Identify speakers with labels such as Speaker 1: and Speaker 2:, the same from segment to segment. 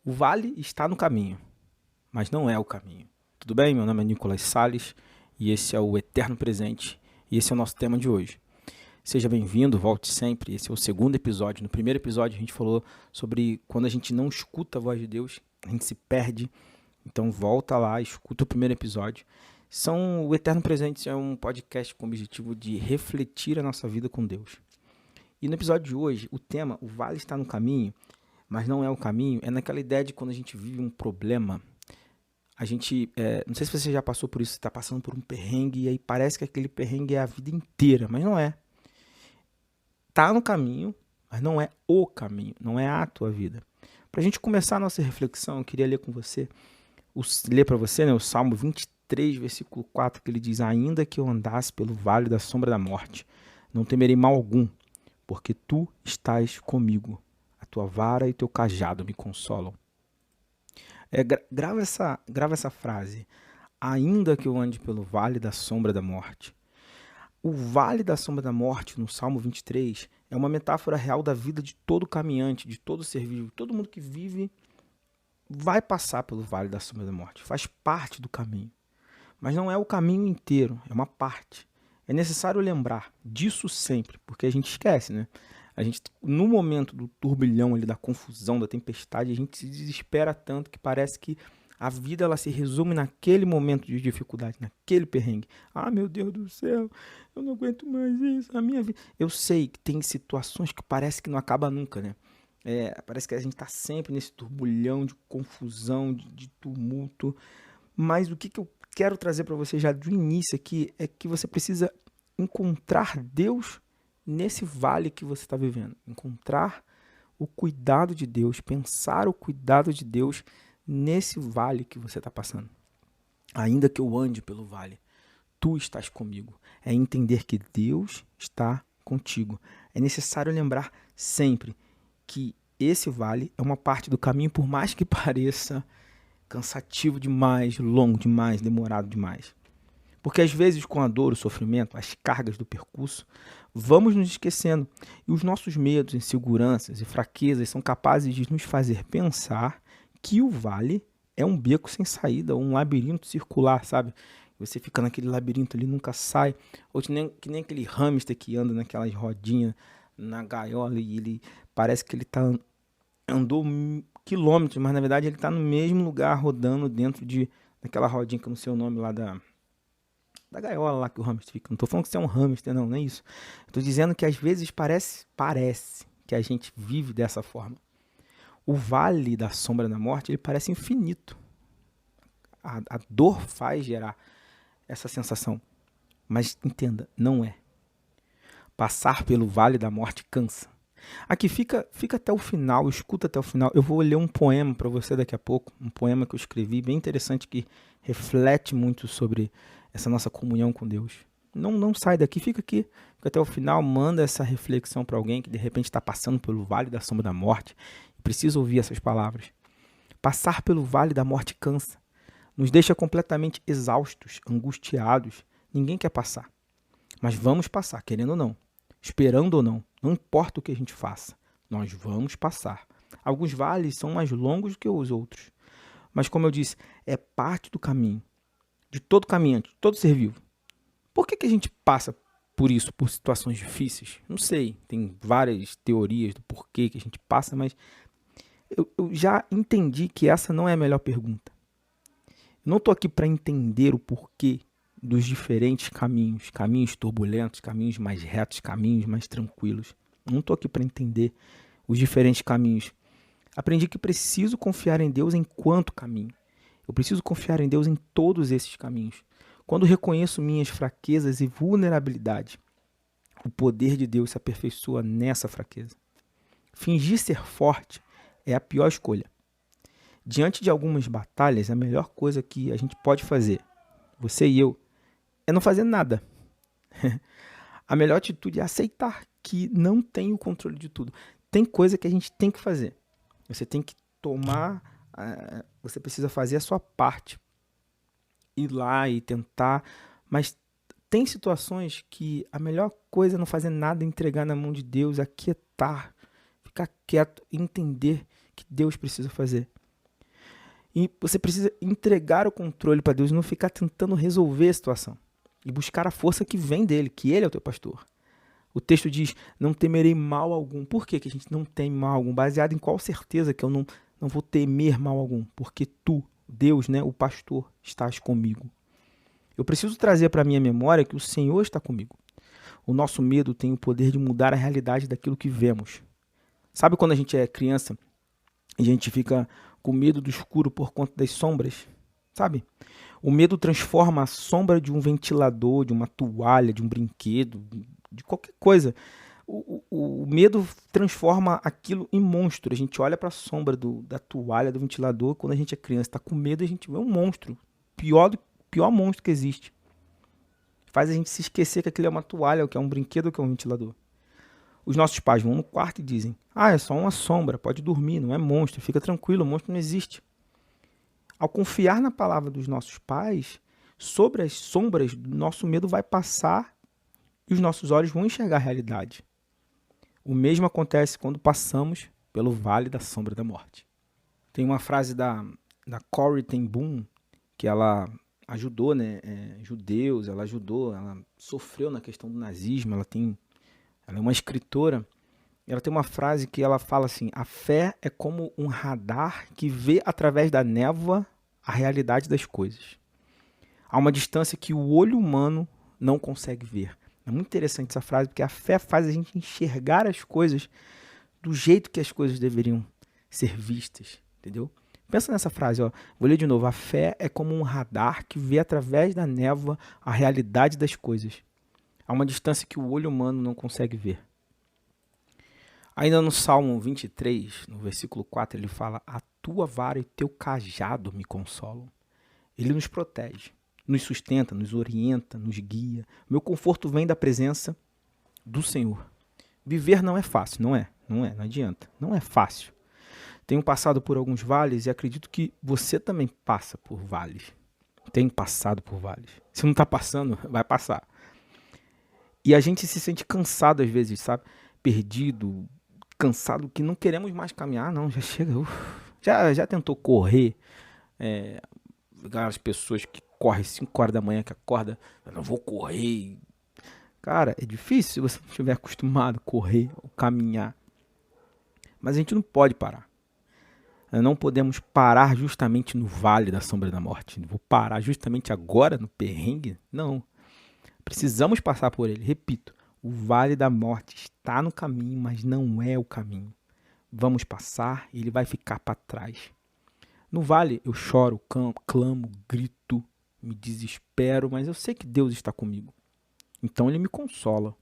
Speaker 1: O vale está no caminho, mas não é o caminho. Tudo bem? Meu nome é Nicolas Salles e esse é o Eterno Presente e esse é o nosso tema de hoje. Seja bem-vindo, volte sempre. Esse é o segundo episódio. No primeiro episódio a gente falou sobre quando a gente não escuta a voz de Deus, a gente se perde. Então volta lá, escuta o primeiro episódio. O Eterno Presente é um podcast com o objetivo de refletir a nossa vida com Deus. E no episódio de hoje, o tema, o vale está no caminho, mas não é o caminho, é naquela ideia de quando a gente vive um problema, não sei se você já passou por isso, você está passando por um perrengue e aí parece que aquele perrengue é a vida inteira, mas não é. Tá no caminho, mas não é o caminho, não é a tua vida. Para a gente começar a nossa reflexão, eu queria ler para você, né, o Salmo 23, versículo 4, que ele diz: ainda que eu andasse pelo vale da sombra da morte, não temerei mal algum, porque tu estás comigo. A tua vara e teu cajado me consolam. Grava essa frase. Ainda que eu ande pelo vale da sombra da morte. O vale da sombra da morte, no Salmo 23, é uma metáfora real da vida de todo caminhante, de todo ser vivo. Todo mundo que vive vai passar pelo vale da sombra da morte. Faz parte do caminho. Mas não é o caminho inteiro, é uma parte. É necessário lembrar disso sempre, porque a gente esquece, né? A gente, no momento do turbilhão ali, da confusão, da tempestade, a gente se desespera tanto que parece que a vida ela se resume naquele momento de dificuldade, naquele perrengue. Ah, meu Deus do céu, eu não aguento mais isso, a minha vida. Eu sei que tem situações que parece que não acaba nunca, né? Parece que a gente está sempre nesse turbulhão de confusão, de tumulto. Mas o que eu quero trazer para você já do início aqui é que você precisa encontrar Deus nesse vale que você está vivendo. Encontrar o cuidado de Deus, pensar o cuidado de Deus nesse vale que você está passando. Ainda que eu ande pelo vale, tu estás comigo. É entender que Deus está contigo. É necessário lembrar sempre que esse vale é uma parte do caminho, por mais que pareça cansativo demais, longo demais, demorado demais. Porque às vezes com a dor, o sofrimento, as cargas do percurso, vamos nos esquecendo. E os nossos medos, inseguranças e fraquezas são capazes de nos fazer pensar que o vale é um beco sem saída, um labirinto circular, sabe? Você fica naquele labirinto ali, nunca sai. Ou que nem aquele hamster que anda naquelas rodinhas na gaiola e ele parece que ele andou quilômetros, mas na verdade ele está no mesmo lugar rodando dentro daquela rodinha que eu não sei o nome lá da gaiola lá que o hamster fica. Não estou falando que você é um hamster, não é isso. Estou dizendo que às vezes parece que a gente vive dessa forma. O vale da sombra da morte, ele parece infinito. A dor faz gerar essa sensação. Mas entenda, não é. Passar pelo vale da morte cansa. Aqui fica até o final, escuta até o final. Eu vou ler um poema para você daqui a pouco, um poema que eu escrevi, bem interessante, que reflete muito sobre essa nossa comunhão com Deus. Não sai daqui, fica até o final, manda essa reflexão para alguém que de repente está passando pelo vale da sombra da morte e precisa ouvir essas palavras. Passar pelo vale da morte cansa, nos deixa completamente exaustos, angustiados. Ninguém quer passar, mas vamos passar, querendo ou não, esperando ou não. Não importa o que a gente faça, nós vamos passar. Alguns vales são mais longos do que os outros. Mas como eu disse, é parte do caminho. De todo caminhante, de todo ser vivo. Por que a gente passa por isso, por situações difíceis? Não sei, tem várias teorias do porquê que a gente passa, mas eu já entendi que essa não é a melhor pergunta. Eu não estou aqui para entender o porquê dos diferentes caminhos, caminhos turbulentos, caminhos mais retos, caminhos mais tranquilos. Não estou aqui para entender os diferentes caminhos. Aprendi que preciso confiar em Deus enquanto caminho. Eu preciso confiar em Deus em todos esses caminhos. Quando reconheço minhas fraquezas e vulnerabilidade, o poder de Deus se aperfeiçoa nessa fraqueza. Fingir ser forte é a pior escolha. Diante de algumas batalhas, a melhor coisa que a gente pode fazer, você e eu, é não fazer nada. A melhor atitude é aceitar que não tem o controle de tudo. Tem coisa que a gente tem que fazer. Você tem que você precisa fazer a sua parte. Ir lá e tentar, mas tem situações que a melhor coisa é não fazer nada, entregar na mão de Deus, aquietar, ficar quieto e entender que Deus precisa fazer. E você precisa entregar o controle para Deus e não ficar tentando resolver a situação. E buscar a força que vem dele, que ele é o teu pastor. O texto diz, não temerei mal algum. Por que a gente não teme mal algum? Baseado em qual certeza que eu não vou temer mal algum? Porque tu, Deus, né, o pastor, estás comigo. Eu preciso trazer para a minha memória que o Senhor está comigo. O nosso medo tem o poder de mudar a realidade daquilo que vemos. Sabe quando a gente é criança, a gente fica com medo do escuro por conta das sombras? Sabe? O medo transforma a sombra de um ventilador, de uma toalha, de um brinquedo, de qualquer coisa. O medo transforma aquilo em monstro. A gente olha para a sombra da toalha, do ventilador, quando a gente é criança, está com medo, a gente vê um monstro. Pior monstro que existe. Faz a gente se esquecer que aquilo é uma toalha, ou que é um brinquedo, ou que é um ventilador. Os nossos pais vão no quarto e dizem, é só uma sombra, pode dormir, não é monstro, fica tranquilo, o monstro não existe. Ao confiar na palavra dos nossos pais, sobre as sombras, nosso medo vai passar e os nossos olhos vão enxergar a realidade. O mesmo acontece quando passamos pelo vale da sombra da morte. Tem uma frase da Corrie ten Boom, que ela ajudou, né, judeus, ela sofreu na questão do nazismo, ela é uma escritora. Ela tem uma frase que ela fala assim, a fé é como um radar que vê através da névoa a realidade das coisas. Há uma distância que o olho humano não consegue ver. É muito interessante essa frase, porque a fé faz a gente enxergar as coisas do jeito que as coisas deveriam ser vistas, entendeu? Pensa nessa frase, ó. Vou ler de novo. A fé é como um radar que vê através da névoa a realidade das coisas. Há uma distância que o olho humano não consegue ver. Ainda no Salmo 23, no versículo 4, ele fala, a tua vara e teu cajado me consolam. Ele nos protege, nos sustenta, nos orienta, nos guia. Meu conforto vem da presença do Senhor. Viver não é fácil, não adianta, não é fácil. Tenho passado por alguns vales e acredito que você também passa por vales. Tem passado por vales. Se não está passando, vai passar. E a gente se sente cansado às vezes, sabe? Perdido, cansado, que não queremos mais caminhar, não, já chega. Já tentou correr? As pessoas que correm 5 horas da manhã, que acorda, eu não vou correr. Cara, é difícil se você não estiver acostumado a correr ou caminhar. Mas a gente não pode parar. Não podemos parar justamente no vale da sombra da morte. Vou parar justamente agora no perrengue? Não. Precisamos passar por ele. Repito, o vale da morte está no caminho, mas não é o caminho. Vamos passar e ele vai ficar para trás. No vale eu choro, clamo, grito, me desespero, mas eu sei que Deus está comigo. Então ele me consola.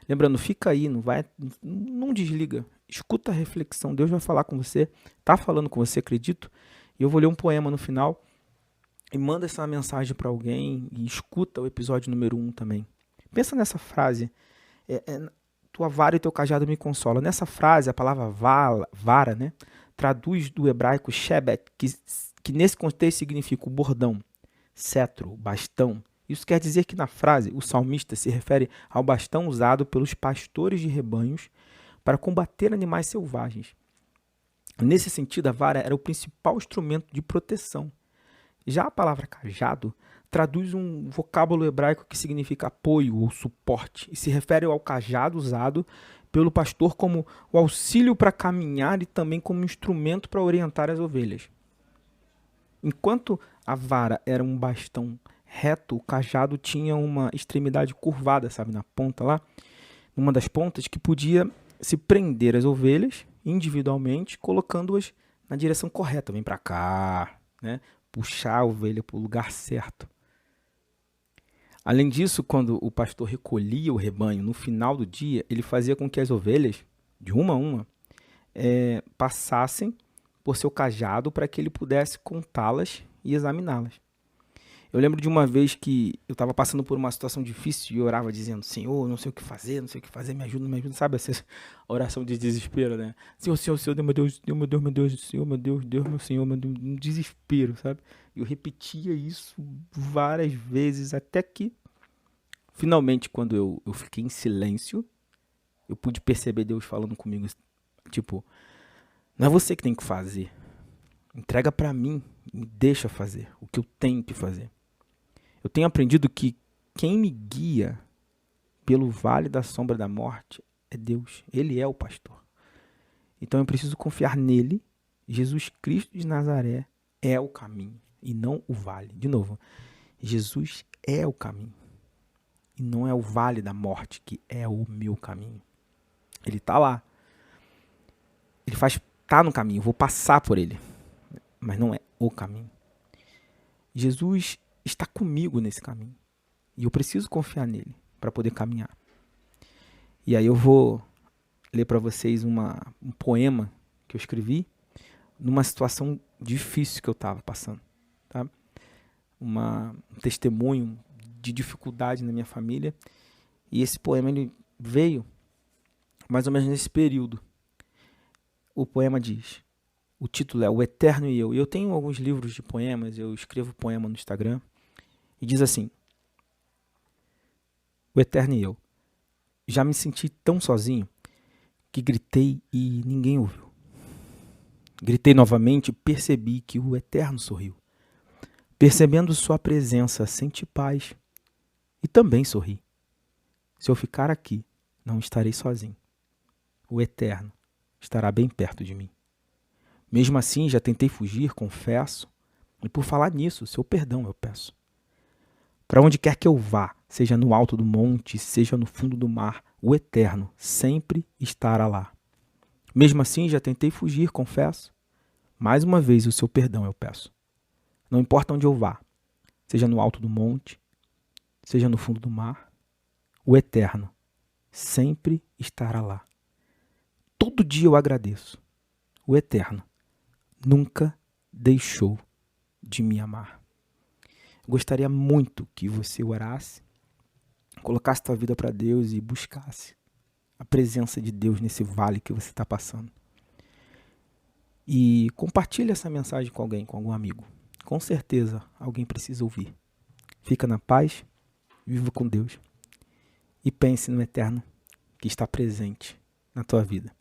Speaker 1: Lembrando, fica aí, não desliga. Escuta a reflexão, Deus vai falar com você. Está falando com você, acredito. E eu vou ler um poema no final e manda essa mensagem para alguém e escuta o episódio número 1 também. Pensa nessa frase, tua vara e teu cajado me consolam. Nessa frase, a palavra vara, né, traduz do hebraico shebet, que nesse contexto significa o bordão, cetro, bastão. Isso quer dizer que na frase o salmista se refere ao bastão usado pelos pastores de rebanhos para combater animais selvagens. Nesse sentido, a vara era o principal instrumento de proteção. Já a palavra cajado traduz um vocábulo hebraico que significa apoio ou suporte e se refere ao cajado usado pelo pastor como o auxílio para caminhar e também como instrumento para orientar as ovelhas. Enquanto a vara era um bastão reto, o cajado tinha uma extremidade curvada, sabe, na ponta lá, numa das pontas que podia se prender as ovelhas individualmente, colocando-as na direção correta. Vem para cá, né? Puxar a ovelha para o lugar certo. Além disso, quando o pastor recolhia o rebanho no final do dia, ele fazia com que as ovelhas, de uma a uma, passassem por seu cajado para que ele pudesse contá-las e examiná-las. Eu lembro de uma vez que eu estava passando por uma situação difícil e orava dizendo, Senhor, não sei o que fazer, me ajuda, sabe essa oração de desespero, né? Senhor, Deus, meu Deus, Deus, meu Deus, meu Deus, Senhor, meu Deus, Deus, meu Senhor, meu Deus, um desespero, sabe? Eu repetia isso várias vezes até que, finalmente, quando eu fiquei em silêncio, eu pude perceber Deus falando comigo, tipo, não é você que tem que fazer, entrega para mim, me deixa fazer o que eu tenho que fazer. Eu tenho aprendido que quem me guia pelo vale da sombra da morte é Deus. Ele é o pastor. Então eu preciso confiar nele. Jesus Cristo de Nazaré é o caminho e não o vale. De novo, Jesus é o caminho e não é o vale da morte que é o meu caminho. Ele está lá. Ele tá no caminho, eu vou passar por ele, mas não é o caminho. Jesus está comigo nesse caminho e eu preciso confiar nele para poder caminhar. E aí eu vou ler para vocês um poema que eu escrevi numa situação difícil que eu estava passando, tá? Um testemunho de dificuldade na minha família. E esse poema ele veio mais ou menos nesse período. O poema diz, o título é O Eterno e Eu. E eu tenho alguns livros de poemas, eu escrevo poema no Instagram. E diz assim, O Eterno e Eu. Já me senti tão sozinho que gritei e ninguém ouviu. Gritei novamente e percebi que o Eterno sorriu. Percebendo sua presença, senti paz e também sorri. Se eu ficar aqui, não estarei sozinho. O Eterno estará bem perto de mim. Mesmo assim, já tentei fugir, confesso, e por falar nisso, seu perdão eu peço. Para onde quer que eu vá, seja no alto do monte, seja no fundo do mar, o Eterno sempre estará lá. Mesmo assim, já tentei fugir, confesso. Mais uma vez, o seu perdão eu peço. Não importa onde eu vá, seja no alto do monte, seja no fundo do mar, o Eterno sempre estará lá. Todo dia eu agradeço. O Eterno nunca deixou de me amar. Eu gostaria muito que você orasse, colocasse tua vida para Deus e buscasse a presença de Deus nesse vale que você está passando. E compartilhe essa mensagem com alguém, com algum amigo. Com certeza alguém precisa ouvir. Fica na paz, viva com Deus e pense no Eterno que está presente na tua vida.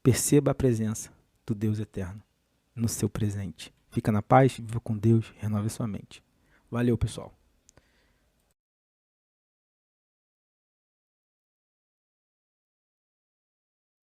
Speaker 1: Perceba a presença do Deus Eterno no seu presente. Fica na paz, viva com Deus, renove sua mente. Valeu, pessoal.